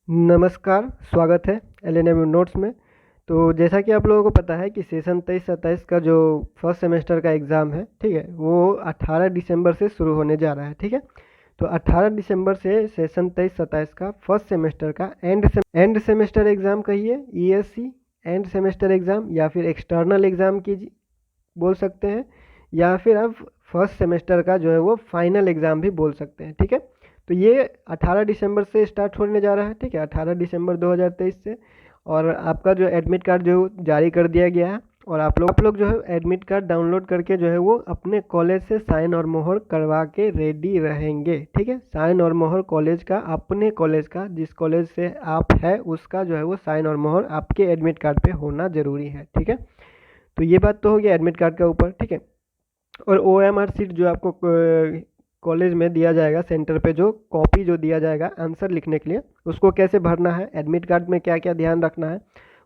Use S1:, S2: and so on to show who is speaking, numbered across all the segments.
S1: नमस्कार, स्वागत है एलएनएम नोट्स में। तो जैसा कि आप लोगों को पता है कि सेशन 23-27 का जो फर्स्ट सेमेस्टर का एग्ज़ाम है, ठीक है, वो 18 दिसंबर से शुरू होने जा रहा है, ठीक है। तो 18 दिसंबर से सेशन 23-27 का फर्स्ट सेमेस्टर का एंड सेमेस्टर एग्ज़ाम कहिए, ईएससी एंड सेमेस्टर एग्ज़ाम या फिर एक्सटर्नल एग्ज़ाम की बोल सकते हैं, या फिर आप फर्स्ट सेमेस्टर का जो है वो फाइनल एग्ज़ाम भी बोल सकते हैं, ठीक है। तो ये 18 दिसंबर से स्टार्ट होने जा रहा है, ठीक है, 18 दिसंबर 2023 से। और आपका जो एडमिट कार्ड जो जारी कर दिया गया है, और आप लोग जो है एडमिट कार्ड डाउनलोड करके जो है वो अपने कॉलेज से साइन और मोहर करवा के रेडी रहेंगे, ठीक है। साइन और मोहर कॉलेज का, अपने कॉलेज का, जिस कॉलेज से आप है उसका जो है वो साइन और मोहर आपके एडमिट कार्ड पे होना ज़रूरी है, ठीक है। तो ये बात तो हो गया एडमिट कार्ड का ऊपर, ठीक है। और ओएमआर सीट जो आपको कॉलेज में दिया जाएगा, सेंटर पे जो कॉपी जो दिया जाएगा आंसर लिखने के लिए, उसको कैसे भरना है, एडमिट कार्ड में क्या क्या ध्यान रखना है,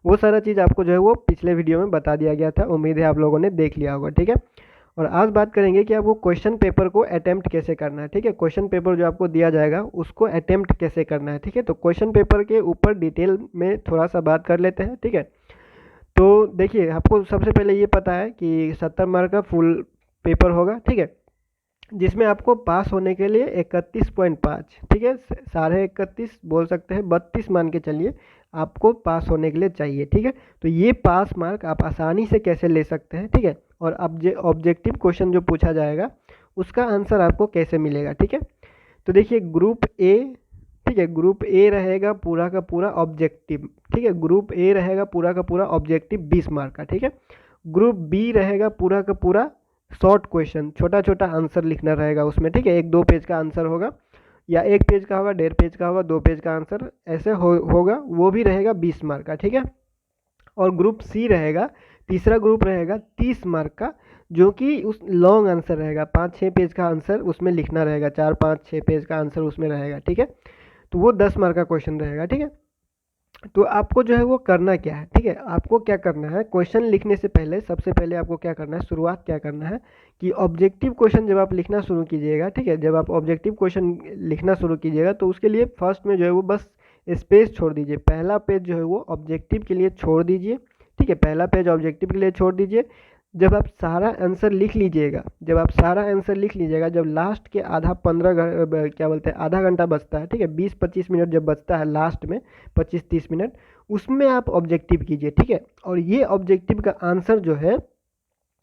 S1: वो सारा चीज़ आपको जो है वो पिछले वीडियो में बता दिया गया था। उम्मीद है आप लोगों ने देख लिया होगा, ठीक है। और आज बात करेंगे कि आपको क्वेश्चन पेपर को अटेम्प्ट कैसे करना है, ठीक है। क्वेश्चन पेपर जो आपको दिया जाएगा उसको अटेम्प्ट कैसे करना है, ठीक है। तो क्वेश्चन पेपर के ऊपर डिटेल में थोड़ा सा बात कर लेते हैं, ठीक है। तो देखिए, आपको सबसे पहले ये पता है कि 70 मार्क का फुल पेपर होगा, ठीक है, जिसमें आपको पास होने के लिए 31.5, ठीक है, 31.5 बोल सकते हैं, 32 मान के चलिए, आपको पास होने के लिए चाहिए, ठीक है। तो ये पास मार्क आप आसानी से कैसे ले सकते हैं, ठीक है। और अब जो ऑब्जेक्टिव क्वेश्चन जो पूछा जाएगा उसका आंसर आपको कैसे मिलेगा, ठीक है। तो देखिए, ग्रुप ए, ठीक है, ग्रुप ए रहेगा पूरा का पूरा ऑब्जेक्टिव, ठीक है, ग्रुप ए रहेगा पूरा का पूरा ऑब्जेक्टिव 20 मार्क का, ठीक है। ग्रुप बी रहेगा पूरा का पूरा शॉर्ट क्वेश्चन, छोटा छोटा आंसर लिखना रहेगा उसमें, ठीक है, 1-2 पेज का आंसर होगा, या 1 पेज का होगा, 1.5 पेज का होगा, 2 पेज का आंसर ऐसे होगा, वो भी रहेगा 20 मार्क का, ठीक है। और ग्रुप सी रहेगा, तीसरा ग्रुप रहेगा 30 मार्क का, जो कि उस लॉन्ग आंसर रहेगा, 5-6 पेज का आंसर उसमें लिखना रहेगा, 4-5-6 पेज का आंसर उसमें रहेगा, ठीक है। तो वो 10 मार्क का क्वेश्चन रहेगा, ठीक है। तो आपको जो है वो करना क्या है, ठीक है, आपको क्या करना है, क्वेश्चन लिखने से पहले सबसे पहले आपको क्या करना है, शुरुआत क्या करना है कि ऑब्जेक्टिव क्वेश्चन जब आप लिखना शुरू कीजिएगा, ठीक है, जब आप ऑब्जेक्टिव क्वेश्चन लिखना शुरू कीजिएगा तो उसके लिए फर्स्ट में जो है वो बस स्पेस छोड़ दीजिए, पहला पेज जो है वो ऑब्जेक्टिव के लिए छोड़ दीजिए, ठीक है, पहला पेज ऑब्जेक्टिव के लिए छोड़ दीजिए। जब आप सारा आंसर लिख लीजिएगा, जब आप सारा आंसर लिख लीजिएगा, जब लास्ट के आधा 15 क्या बोलते हैं, आधा घंटा बचता है, ठीक है, 20-25 मिनट जब बचता है लास्ट में, 25-30 मिनट, उसमें आप ऑब्जेक्टिव कीजिए, ठीक है। और ये ऑब्जेक्टिव का आंसर जो है,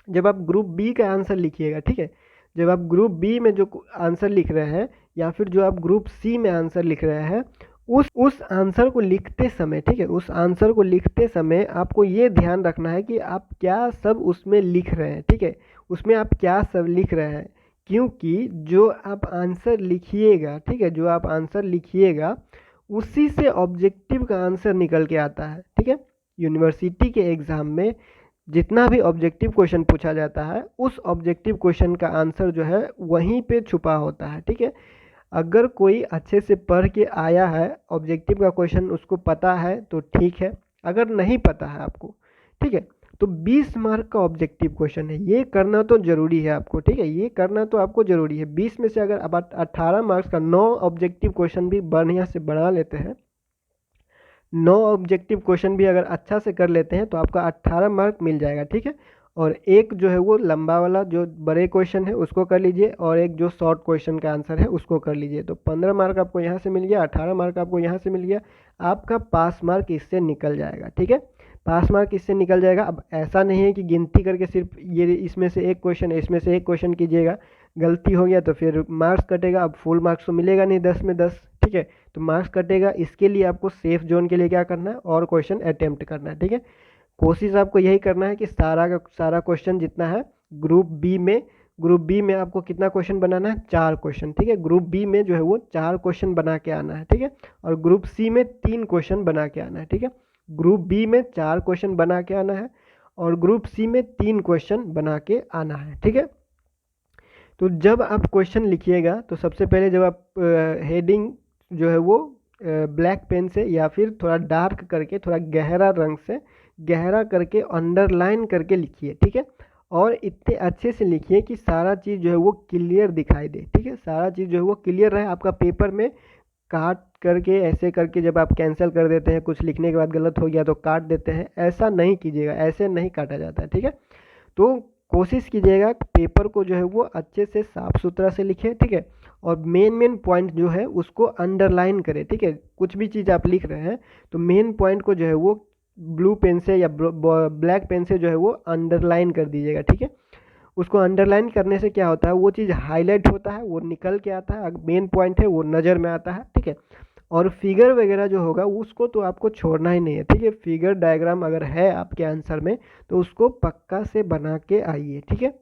S1: जब आप ग्रुप बी का आंसर लिखिएगा, ठीक है, जब आप ग्रुप बी में जो आंसर लिख रहे हैं या फिर जो आप ग्रुप सी में आंसर लिख रहे हैं, उस आंसर को लिखते समय, ठीक है, उस आंसर को लिखते समय आपको ये ध्यान रखना है कि आप क्या सब उसमें लिख रहे हैं, ठीक है, उसमें आप क्या सब लिख रहे हैं, क्योंकि जो आप आंसर लिखिएगा, ठीक है, जो आप आंसर लिखिएगा उसी से ऑब्जेक्टिव का आंसर निकल के आता है, ठीक है। यूनिवर्सिटी के एग्ज़ाम में जितना भी ऑब्जेक्टिव क्वेश्चन पूछा जाता है, उस ऑब्जेक्टिव क्वेश्चन का आंसर जो है वहीं पे छुपा होता है, ठीक है। अगर कोई अच्छे से पढ़ के आया है, ऑब्जेक्टिव का क्वेश्चन उसको पता है तो ठीक है, अगर नहीं पता है आपको, ठीक है, तो 20 मार्क का ऑब्जेक्टिव क्वेश्चन है, ये करना तो ज़रूरी है आपको, ठीक है, ये करना तो आपको ज़रूरी है। 20 में से अगर आप 18 मार्क्स का 9 ऑब्जेक्टिव क्वेश्चन भी बढ़िया से बना लेते हैं, 9 ऑब्जेक्टिव क्वेश्चन भी अगर अच्छा से कर लेते हैं तो आपका 18 मार्क मिल जाएगा, ठीक है। और एक जो है वो लंबा वाला जो बड़े क्वेश्चन है उसको कर लीजिए, और एक जो शॉर्ट क्वेश्चन का आंसर है उसको कर लीजिए, तो 15 मार्क आपको यहाँ से मिल गया, 18 मार्क आपको यहाँ से मिल गया, आपका पास मार्क इससे निकल जाएगा, ठीक है, पास मार्क इससे निकल जाएगा। अब ऐसा नहीं है कि गिनती करके सिर्फ ये इसमें से एक क्वेश्चन है, इसमें से एक क्वेश्चन कीजिएगा, गलती हो गया तो फिर मार्क्स कटेगा, अब फुल मार्क्स तो मिलेगा नहीं 10 में 10, ठीक है, तो मार्क्स कटेगा। इसके लिए आपको सेफ जोन के लिए क्या करना है, और क्वेश्चन अटेम्प्ट करना है, ठीक है। कोशिश आपको यही करना है कि सारा का सारा क्वेश्चन जितना है ग्रुप बी में आपको कितना क्वेश्चन बनाना है, 4 क्वेश्चन, ठीक है, ग्रुप बी में जो है वो 4 क्वेश्चन बना के आना है, ठीक है। और ग्रुप सी में 3 क्वेश्चन बना के आना है, ठीक है। ग्रुप बी में 4 क्वेश्चन बना के आना है, और ग्रुप सी में 3 क्वेश्चन बना के आना है, ठीक है। तो जब आप क्वेश्चन लिखिएगा तो सबसे पहले जब आप हेडिंग जो है वो ब्लैक पेन से या फिर थोड़ा डार्क करके, थोड़ा गहरा रंग से गहरा करके अंडरलाइन करके लिखिए, ठीक है। और इतने अच्छे से लिखिए कि सारा चीज़ जो है वो क्लियर दिखाई दे, ठीक है, सारा चीज़ जो है वो क्लियर रहे आपका पेपर में, काट करके ऐसे करके जब आप कैंसिल कर देते हैं, कुछ लिखने के बाद गलत हो गया तो काट देते हैं, ऐसा नहीं कीजिएगा, ऐसे नहीं काटा जाता है, ठीक है। तो कोशिश कीजिएगा पेपर को जो है वो अच्छे से साफ सुथरा से लिखें, ठीक है। और मेन मेन पॉइंट जो है उसको अंडरलाइन करें, ठीक है। कुछ भी चीज़ आप लिख रहे हैं तो मेन पॉइंट को जो है वो ब्लू पेन से या ब्लैक पेन से जो है वो अंडरलाइन कर दीजिएगा, ठीक है। उसको अंडरलाइन करने से क्या होता है, वो चीज़ हाईलाइट होता है, वो निकल के आता है, मेन पॉइंट है वो नज़र में आता है, ठीक है। और फिगर वगैरह जो होगा उसको तो आपको छोड़ना ही नहीं है, ठीक है। फिगर डायग्राम अगर है आपके आंसर में तो उसको पक्का से बना के आइए, ठीक है।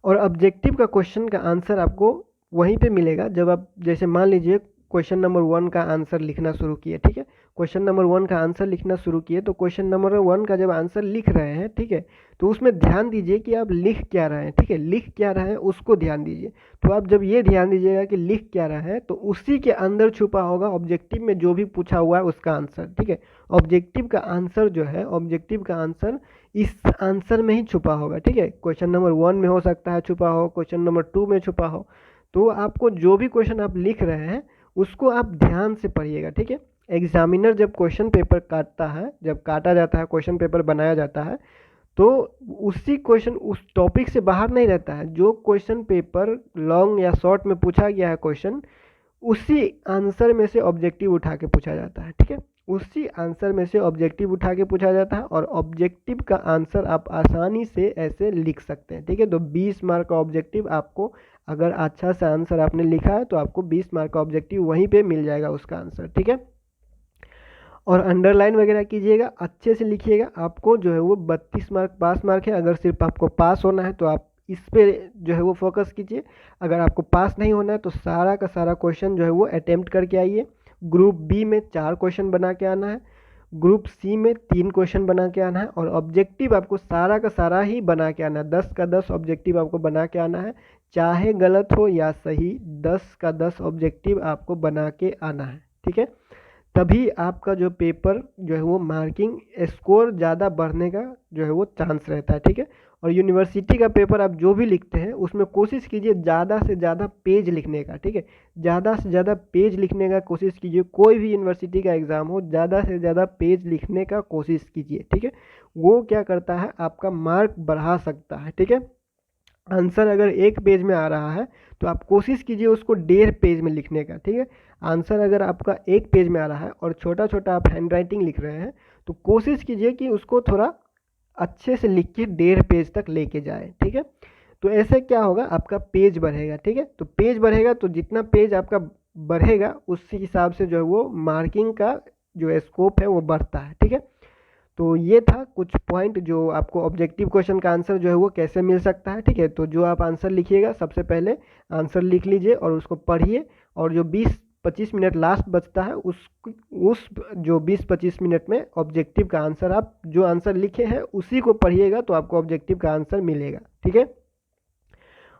S1: और ऑब्जेक्टिव का क्वेश्चन का आंसर आपको वहीं पे मिलेगा जब आप, जैसे मान लीजिए क्वेश्चन नंबर 1 का आंसर लिखना शुरू किए, ठीक है। क्वेश्चन नंबर 1 का आंसर लिखना शुरू किए तो क्वेश्चन नंबर 1 का जब आंसर लिख रहे हैं, ठीक है, तो उसमें ध्यान दीजिए कि आप लिख क्या रहे हैं, ठीक है। लिख क्या रहे हैं उसको ध्यान दीजिए। तो आप जब ये ध्यान दीजिएगा कि लिख क्या रहा है तो उसी के अंदर छुपा होगा ऑब्जेक्टिव में जो भी पूछा हुआ है उसका आंसर, ठीक है। ऑब्जेक्टिव का आंसर जो है, ऑब्जेक्टिव का आंसर इस आंसर में ही छुपा होगा, ठीक है। क्वेश्चन नंबर 1 में हो सकता है छुपा हो, क्वेश्चन नंबर 2 में छुपा हो। तो आपको जो भी क्वेश्चन आप लिख रहे हैं उसको आप ध्यान से पढ़िएगा, ठीक है। एग्जामिनर जब क्वेश्चन पेपर काटता है, जब काटा जाता है, क्वेश्चन पेपर बनाया जाता है, तो उसी क्वेश्चन उस टॉपिक से बाहर नहीं रहता है। जो क्वेश्चन पेपर लॉन्ग या शॉर्ट में पूछा गया है क्वेश्चन, उसी आंसर में से ऑब्जेक्टिव उठा के पूछा जाता है, ठीक है। उसी आंसर में से ऑब्जेक्टिव उठा के पूछा जाता है और ऑब्जेक्टिव का आंसर आप आसानी से ऐसे लिख सकते हैं, ठीक है। तो 20 मार्क का ऑब्जेक्टिव आपको, अगर अच्छा सा आंसर आपने लिखा है तो आपको 20 मार्क का ऑब्जेक्टिव वहीं पे मिल जाएगा उसका आंसर, ठीक है। और अंडरलाइन वगैरह कीजिएगा, अच्छे से लिखिएगा। आपको जो है वो 32 मार्क पास मार्क है। अगर सिर्फ आपको पास होना है तो आप इस पे जो है वो फोकस कीजिए। अगर आपको पास नहीं होना है तो सारा का सारा क्वेश्चन जो है वो अटेम्प्ट करके आइए। ग्रुप बी में 4 क्वेश्चन बना के आना है, ग्रुप सी में 3 क्वेश्चन बना के आना है और ऑब्जेक्टिव आपको सारा का सारा ही बना के आना है। 10 का 10 ऑब्जेक्टिव आपको बना के आना है, चाहे गलत हो या सही, 10 का 10 ऑब्जेक्टिव आपको बना के आना है, ठीक है। तभी आपका जो पेपर जो है वो मार्किंग स्कोर ज़्यादा बढ़ने का जो है वो चांस रहता है, ठीक है। और यूनिवर्सिटी का पेपर आप जो भी लिखते हैं उसमें कोशिश कीजिए ज़्यादा से ज़्यादा पेज लिखने का, ठीक है। ज़्यादा से ज़्यादा पेज लिखने का कोशिश कीजिए। कोई भी यूनिवर्सिटी का एग्ज़ाम हो, ज़्यादा से ज़्यादा पेज लिखने का कोशिश कीजिए, ठीक है। वो क्या करता है, आपका मार्क बढ़ा सकता है, ठीक है। आंसर अगर 1 पेज में आ रहा है तो आप कोशिश कीजिए उसको 1.5 पेज में लिखने का, ठीक है। आंसर अगर आपका 1 पेज में आ रहा है और छोटा छोटा आप हैंड राइटिंग लिख रहे हैं तो कोशिश कीजिए कि उसको थोड़ा अच्छे से लिख के 1.5 पेज तक लेके जाए, ठीक है। तो ऐसे क्या होगा, आपका पेज बढ़ेगा, ठीक है। तो पेज बढ़ेगा तो जितना पेज आपका बढ़ेगा उसी हिसाब से जो है वो मार्किंग का जो स्कोप है वो बढ़ता है, ठीक है। तो ये था कुछ पॉइंट जो आपको ऑब्जेक्टिव क्वेश्चन का आंसर जो है वो कैसे मिल सकता है, ठीक है। तो जो आप आंसर लिखिएगा सबसे पहले आंसर लिख लीजिए और उसको पढ़िए और जो 20-25 मिनट लास्ट बचता है उस जो 20-25 मिनट में ऑब्जेक्टिव का आंसर, आप जो आंसर लिखे हैं उसी को पढ़िएगा तो आपको ऑब्जेक्टिव का आंसर मिलेगा, ठीक है।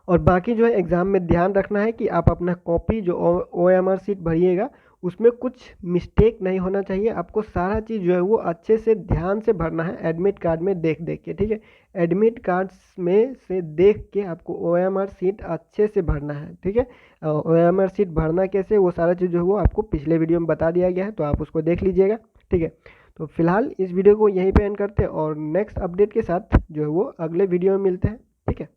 S1: और बाकी जो है एग्ज़ाम में ध्यान रखना है कि आप अपना कॉपी जो OMR शीट भरिएगा उसमें कुछ मिस्टेक नहीं होना चाहिए। आपको सारा चीज़ जो है वो अच्छे से ध्यान से भरना है, एडमिट कार्ड में देख देख के, ठीक है। एडमिट कार्ड्स में से देख के आपको OMR शीट अच्छे से भरना है, ठीक है। OMR शीट भरना कैसे, वो सारा चीज़ जो है वो आपको पिछले वीडियो में बता दिया गया है, तो आप उसको देख लीजिएगा, ठीक है। तो फिलहाल इस वीडियो को यहीं पे एंड करते हैं और नेक्स्ट अपडेट के साथ जो है वो अगले वीडियो में मिलते हैं, ठीक है।